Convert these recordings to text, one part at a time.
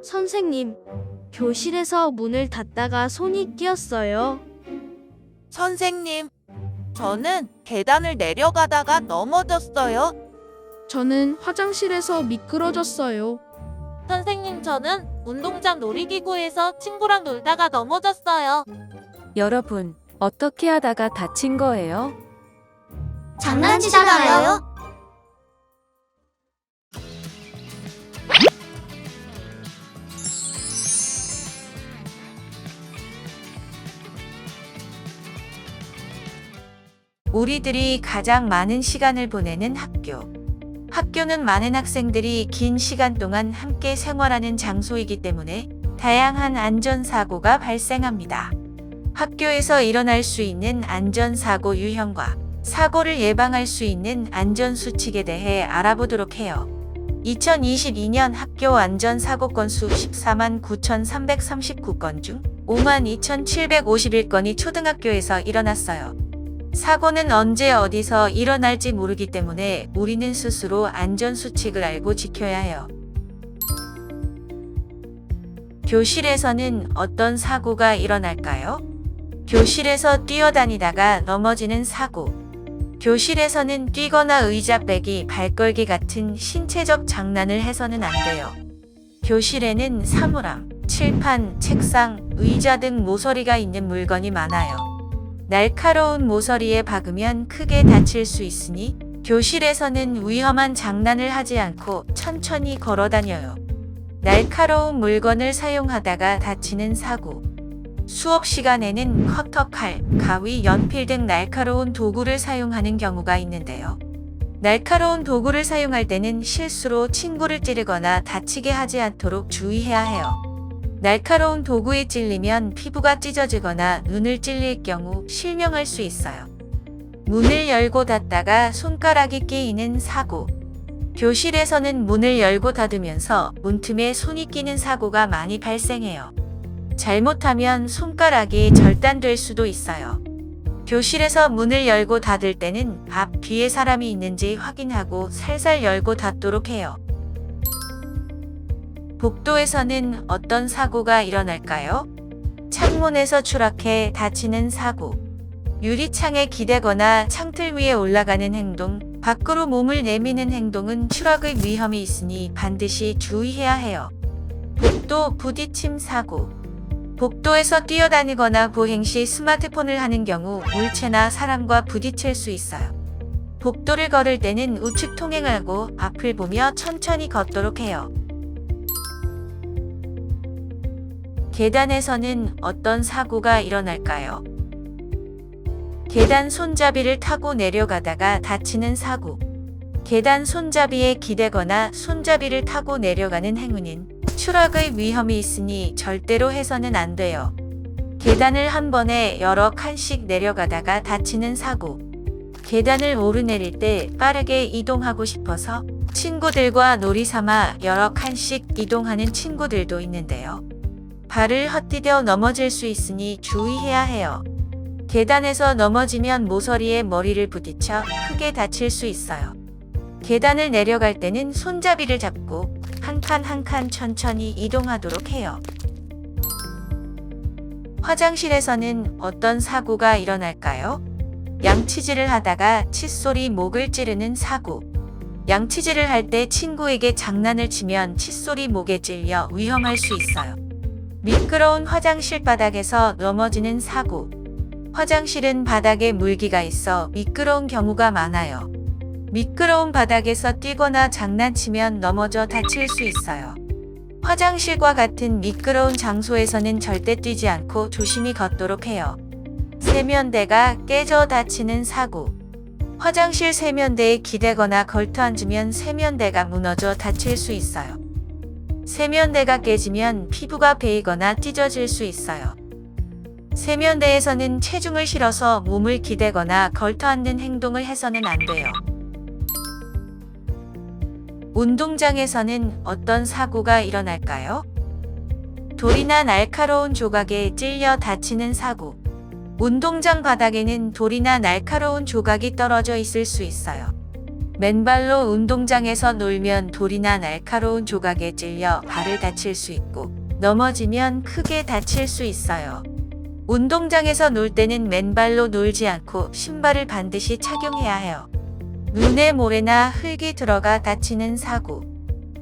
선생님, 교실에서 문을 닫다가 손이 끼었어요. 선생님, 저는 계단을 내려가다가 넘어졌어요. 저는 화장실에서 미끄러졌어요. 선생님, 저는 운동장 놀이기구에서 친구랑 놀다가 넘어졌어요. 여러분, 어떻게 하다가 다친 거예요? 장난치다가요? 우리들이 가장 많은 시간을 보내는 학교. 학교는 많은 학생들이 긴 시간 동안 함께 생활하는 장소이기 때문에 다양한 안전사고가 발생합니다. 학교에서 일어날 수 있는 안전사고 유형과 사고를 예방할 수 있는 안전수칙에 대해 알아보도록 해요. 2022년 학교 안전사고 건수 14만 9,339건 중 5만 2,751건이 초등학교에서 일어났어요. 사고는 언제 어디서 일어날지 모르기 때문에 우리는 스스로 안전수칙을 알고 지켜야 해요. 교실에서는 어떤 사고가 일어날까요? 교실에서 뛰어다니다가 넘어지는 사고. 교실에서는 뛰거나 의자 빼기, 발 걸기 같은 신체적 장난을 해서는 안 돼요. 교실에는 사물함, 칠판, 책상, 의자 등 모서리가 있는 물건이 많아요. 날카로운 모서리에 박으면 크게 다칠 수 있으니 교실에서는 위험한 장난을 하지 않고 천천히 걸어 다녀요. 날카로운 물건을 사용하다가 다치는 사고. 수업 시간에는 커터, 칼, 가위, 연필 등 날카로운 도구를 사용하는 경우가 있는데요. 날카로운 도구를 사용할 때는 실수로 친구를 찌르거나 다치게 하지 않도록 주의해야 해요. 날카로운 도구에 찔리면 피부가 찢어지거나 눈을 찔릴 경우 실명할 수 있어요. 문을 열고 닫다가 손가락이 끼이는 사고. 교실에서는 문을 열고 닫으면서 문틈에 손이 끼는 사고가 많이 발생해요. 잘못하면 손가락이 절단될 수도 있어요. 교실에서 문을 열고 닫을 때는 앞, 뒤에 사람이 있는지 확인하고 살살 열고 닫도록 해요. 복도에서는 어떤 사고가 일어날까요? 창문에서 추락해 다치는 사고. 유리창에 기대거나 창틀 위에 올라가는 행동, 밖으로 몸을 내미는 행동은 추락의 위험이 있으니 반드시 주의해야 해요. 복도 부딪힘 사고. 복도에서 뛰어다니거나 보행 시 스마트폰을 하는 경우 물체나 사람과 부딪힐 수 있어요. 복도를 걸을 때는 우측 통행하고 앞을 보며 천천히 걷도록 해요. 계단에서는 어떤 사고가 일어날까요? 계단 손잡이를 타고 내려가다가 다치는 사고. 계단 손잡이에 기대거나 손잡이를 타고 내려가는 행위는 추락의 위험이 있으니 절대로 해서는 안 돼요. 계단을 한 번에 여러 칸씩 내려가다가 다치는 사고. 계단을 오르내릴 때 빠르게 이동하고 싶어서 친구들과 놀이 삼아 여러 칸씩 이동하는 친구들도 있는데요. 발을 헛디뎌 넘어질 수 있으니 주의해야 해요. 계단에서 넘어지면 모서리에 머리를 부딪혀 크게 다칠 수 있어요. 계단을 내려갈 때는 손잡이를 잡고 한 칸 한 칸 천천히 이동하도록 해요. 화장실에서는 어떤 사고가 일어날까요? 양치질을 하다가 칫솔이 목을 찌르는 사고. 양치질을 할 때 친구에게 장난을 치면 칫솔이 목에 찔려 위험할 수 있어요. 미끄러운 화장실 바닥에서 넘어지는 사고. 화장실은 바닥에 물기가 있어 미끄러운 경우가 많아요. 미끄러운 바닥에서 뛰거나 장난치면 넘어져 다칠 수 있어요. 화장실과 같은 미끄러운 장소에서는 절대 뛰지 않고 조심히 걷도록 해요. 세면대가 깨져 다치는 사고. 화장실 세면대에 기대거나 걸터 앉으면 세면대가 무너져 다칠 수 있어요. 세면대가 깨지면 피부가 베이거나 찢어질 수 있어요. 세면대에서는 체중을 실어서 몸을 기대거나 걸터 앉는 행동을 해서는 안 돼요. 운동장에서는 어떤 사고가 일어날까요? 돌이나 날카로운 조각에 찔려 다치는 사고. 운동장 바닥에는 돌이나 날카로운 조각이 떨어져 있을 수 있어요. 맨발로 운동장에서 놀면 돌이나 날카로운 조각에 찔려 발을 다칠 수 있고 넘어지면 크게 다칠 수 있어요. 운동장에서 놀 때는 맨발로 놀지 않고 신발을 반드시 착용해야 해요. 눈에 모래나 흙이 들어가 다치는 사고.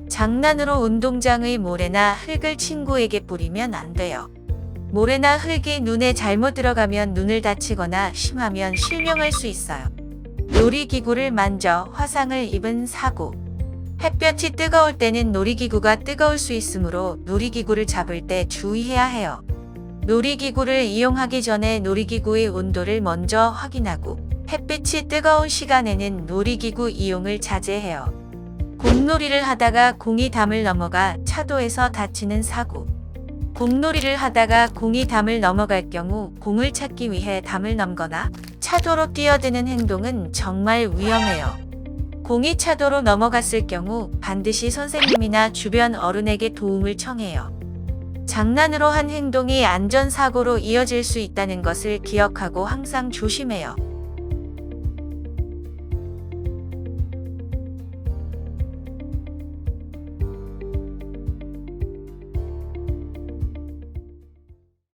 장난으로 운동장의 모래나 흙을 친구에게 뿌리면 안 돼요. 모래나 흙이 눈에 잘못 들어가면 눈을 다치거나 심하면 실명할 수 있어요. 놀이기구를 만져 화상을 입은 사고. 햇볕이 뜨거울 때는 놀이기구가 뜨거울 수 있으므로 놀이기구를 잡을 때 주의해야 해요. 놀이기구를 이용하기 전에 놀이기구의 온도를 먼저 확인하고 햇빛이 뜨거운 시간에는 놀이기구 이용을 자제해요. 공놀이를 하다가 공이 담을 넘어가 차도에서 다치는 사고. 공놀이를 하다가 공이 담을 넘어갈 경우 공을 찾기 위해 담을 넘거나 차도로 뛰어드는 행동은 정말 위험해요. 공이 차도로 넘어갔을 경우 반드시 선생님이나 주변 어른에게 도움을 청해요. 장난으로 한 행동이 안전사고로 이어질 수 있다는 것을 기억하고 항상 조심해요.